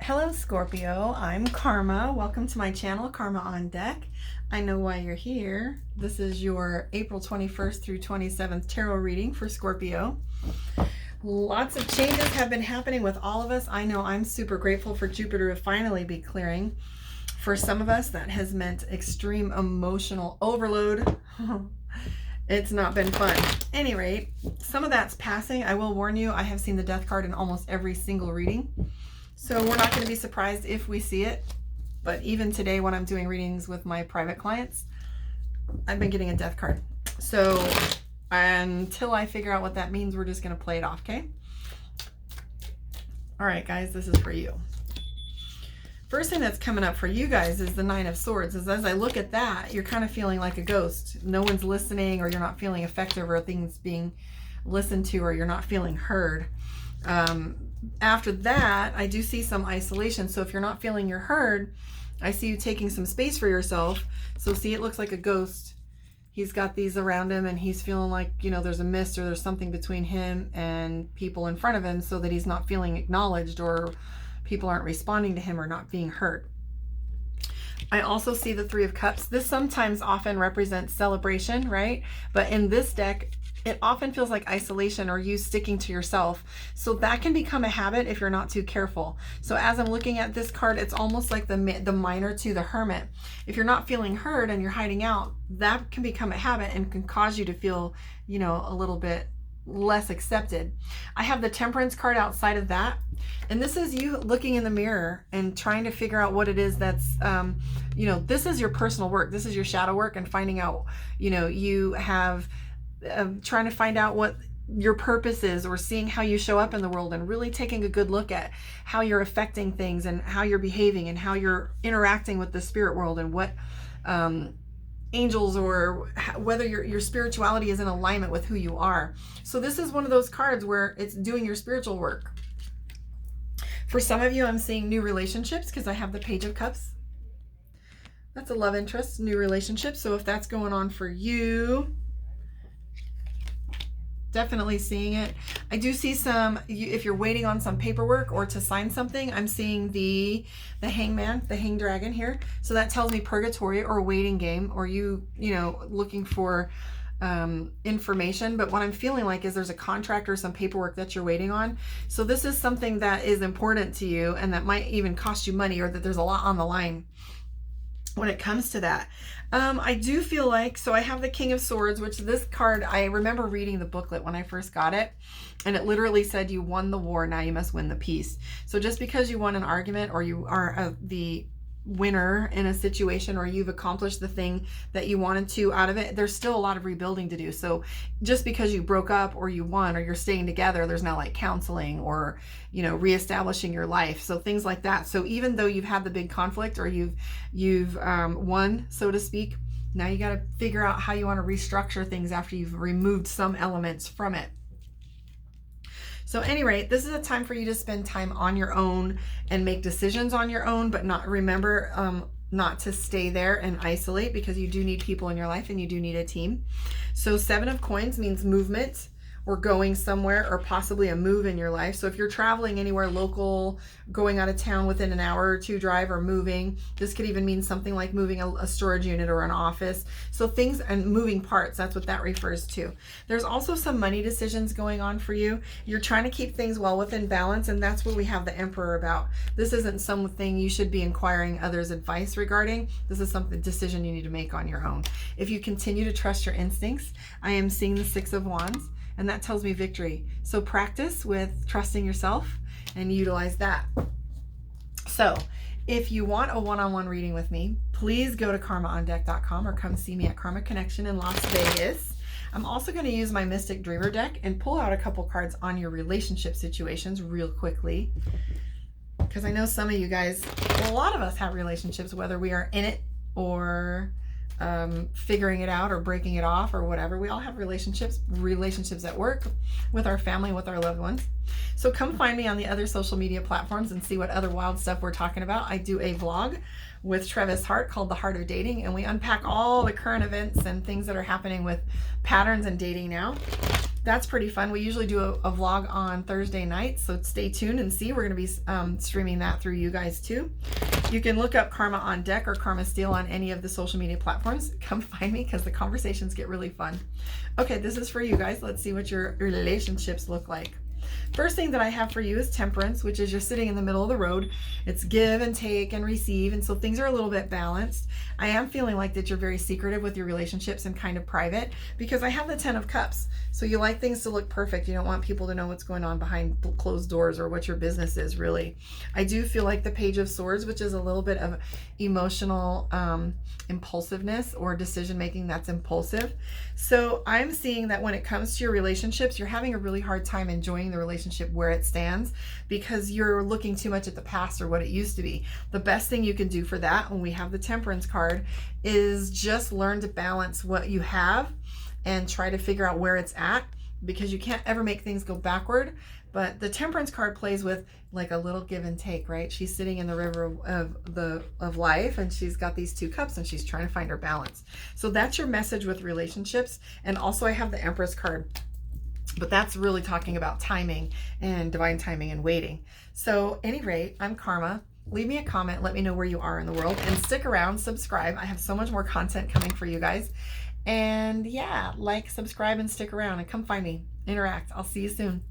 Hello Scorpio, I'm Karma. Welcome to my channel, Karma on Deck. I know why you're here. This is your April 21st through 27th tarot reading for Scorpio. Lots of changes have been happening with all of us. I know I'm super grateful for Jupiter to finally be clearing. For some of us, that has meant extreme emotional overload. It's not been fun. At any rate, some of that's passing. I will warn you, I have seen the death card in almost every single reading. So we're not going to be surprised if we see it. But even today when I'm doing readings with my private clients, I've been getting a death card. So until I figure out what that means, we're just going to play it off, okay? All right, guys, this is for you. First thing that's coming up for you guys is the Nine of Swords. As I look at that, you're kind of feeling like a ghost. No one's listening, or you're not feeling effective, or things being listened to, or you're not feeling heard. After that, I do see some isolation. So if you're not feeling you're heard, I see you taking some space for yourself. So see, it looks like a ghost. He's got these around him and he's feeling like, you know, there's a mist or there's something between him and people in front of him, so that he's not feeling acknowledged, or people aren't responding to him, or not being heard. I also see the Three of Cups. This sometimes often represents celebration, right? But in this deck, it often feels like isolation, or you sticking to yourself. So that can become a habit if you're not too careful. So as I'm looking at this card, it's almost like the minor to the Hermit. If you're not feeling heard and you're hiding out, that can become a habit and can cause you to feel, you know, a little bit less accepted. I have the Temperance card outside of that. And this is you looking in the mirror and trying to figure out what it is that's, you know, this is your personal work. This is your shadow work, and finding out, you know, you have trying to find out what your purpose is, or seeing how you show up in the world, and really taking a good look at how you're affecting things, and how you're behaving, and how you're interacting with the spirit world, and what angels, or whether your spirituality is in alignment with who you are. So this is one of those cards where it's doing your spiritual work. For some of you, I'm seeing new relationships, because I have the Page of Cups. That's a love interest, new relationship. So if that's going on for you, definitely seeing it. I do see some, if you're waiting on some paperwork or to sign something, I'm seeing the Hangman, the Hang Dragon here. So that tells me purgatory, or a waiting game, or you know, looking for information. But what I'm feeling like is there's a contract or some paperwork that you're waiting on. So this is something that is important to you, and that might even cost you money, or that there's a lot on the line when it comes to that. I do feel like, so I have the King of Swords, which this card, I remember reading the booklet when I first got it, and it literally said, you won the war, now you must win the peace. So just because you won an argument, or you are the winner in a situation, or you've accomplished the thing that you wanted to out of it, there's still a lot of rebuilding to do. So just because you broke up, or you won, or you're staying together, there's now like counseling, or, you know, reestablishing your life. So things like that. So even though you've had the big conflict, or you've won, so to speak, now you got to figure out how you want to restructure things after you've removed some elements from it. So at any rate, this is a time for you to spend time on your own and make decisions on your own, but remember not to stay there and isolate, because you do need people in your life, and you do need a team. So Seven of Coins means movement, or going somewhere, or possibly a move in your life. So if you're traveling anywhere local, going out of town within an hour or two drive, or moving, this could even mean something like moving a storage unit or an office. So things, and moving parts, that's what that refers to. There's also some money decisions going on for you. You're trying to keep things well within balance, and that's what we have the Emperor about. This isn't something you should be inquiring others' advice regarding. This is something, decision you need to make on your own. If you continue to trust your instincts, I am seeing the Six of Wands, and that tells me victory. So practice with trusting yourself and utilize that. So if you want a one-on-one reading with me, please go to karmaondeck.com, or come see me at Karma Connection in Las Vegas. I'm also going to use my Mystic Dreamer deck and pull out a couple cards on your relationship situations real quickly, because I know some of you guys, well, a lot of us have relationships, whether we are in it, or figuring it out, or breaking it off, or whatever. We all have relationships at work, with our family, with our loved ones. So come find me on the other social media platforms and see what other wild stuff we're talking about. I do a vlog with Travis Hart called The Heart of Dating, and we unpack all the current events and things that are happening with patterns and dating now. that's pretty fun. We usually do a vlog on Thursday night, so stay tuned and see. We're going to be streaming that through you guys too. You can look up Karma on Deck or Karma Steel on any of the social media platforms. Come find me because the conversations get really fun. Okay, this is for you guys. Let's see what your relationships look like. First thing that I have for you is Temperance, which is you're sitting in the middle of the road. It's give and take and receive, and so things are a little bit balanced. I am feeling like that you're very secretive with your relationships and kind of private, because I have the 10 of Cups. So you like things to look perfect. You don't want people to know what's going on behind closed doors or what your business is, really. I do feel like the Page of Swords, which is a little bit of emotional impulsiveness or decision making that's impulsive. So I'm seeing that when it comes to your relationships, you're having a really hard time enjoying the relationship where it stands because you're looking too much at the past or what it used to be. The best thing you can do for that, when we have the Temperance card, is just learn to balance what you have and try to figure out where it's at, because you can't ever make things go backward. But the Temperance card plays with like a little give and take, right? She's sitting in the river of life, and she's got these 2 cups, and she's trying to find her balance. So that's your message with relationships. And also I have the Empress card, but that's really talking about timing and divine timing and waiting. So at any rate, I'm Karma. Leave me a comment. Let me know where you are in the world, and stick around, subscribe. I have so much more content coming for you guys. And yeah, like, subscribe, and stick around, and come find me, interact. I'll see you soon.